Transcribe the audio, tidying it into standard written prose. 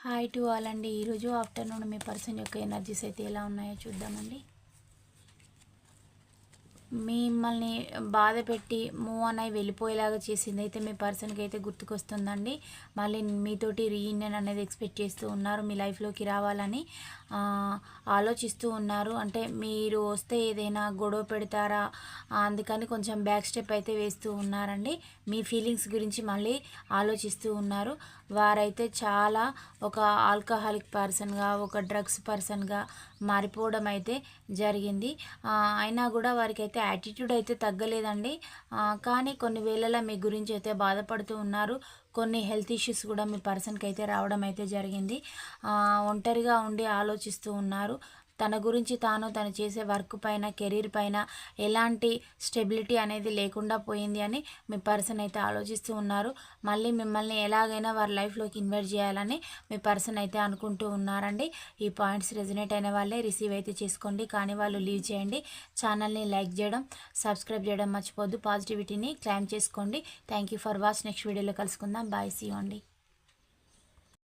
Hi to all అండి. ఈరోజు afternoon మీ person యొక్క ఎనర్జీస్ అయితే ఎలా ఉన్నాయో చూద్దామండి. మిమ్మల్ని బాధ పెట్టి మూవ్ ఆన్ అయి వెళ్ళిపోయేలాగా చేసింది అయితే మీ పర్సన్కి అయితే గుర్తుకొస్తుందండి. మళ్ళీ మీతోటి రీయూనియన్ అనేది ఎక్స్పెక్ట్ చేస్తూ ఉన్నారు. మీ లైఫ్లోకి రావాలని ఆలోచిస్తూ ఉన్నారు. అంటే మీరు వస్తే ఏదైనా గొడవ పెడతారా, అందుకని కొంచెం బ్యాక్ స్టెప్ అయితే వేస్తూ ఉన్నారండి. మీ ఫీలింగ్స్ గురించి మళ్ళీ ఆలోచిస్తూ ఉన్నారు. వారైతే చాలా ఒక ఆల్కహాలిక్ పర్సన్గా, ఒక డ్రగ్స్ పర్సన్గా మారిపోవడం అయితే జరిగింది. అయినా కూడా వారికి అయితే యాటిట్యూడ్ అయితే తగ్గలేదండి. కానీ కొన్ని వేళలా మీ గురించి అయితే బాధపడుతూ ఉన్నారు. కొన్ని హెల్త్ ఇష్యూస్ కూడా మీ పర్సన్కి అయితే రావడం అయితే జరిగింది. ఒంటరిగా ఉండి ఆలోచిస్తూ ఉన్నారు. తన గురించి తను చేసే వర్క్ పైన, కెరీర్ పైన ఎలాంటి స్టెబిలిటీ అనేది లేకుండా పోయింది అని మీ పర్సన్ అయితే ఆలోచిస్తూ ఉన్నారు. మళ్ళీ మిమ్మల్ని ఎలాగైనా వారి లైఫ్లోకి ఇన్వైట్ చేయాలని మీ పర్సన్ అయితే అనుకుంటూ ఉన్నారండి. ఈ పాయింట్స్ రెజనేట్ అయిన వాళ్ళే రిసీవ్ అయితే చేసుకోండి, కానీ వాళ్ళు లీవ్ చేయండి. ఛానల్ని లైక్ చేయడం, సబ్స్క్రైబ్ చేయడం మర్చిపోద్దు. పాజిటివిటీని క్లైమ్ చేసుకోండి. Thank you for watch. Next వీడియోలో కలుసుకుందాం. బాయ్, సీ యూ అండి.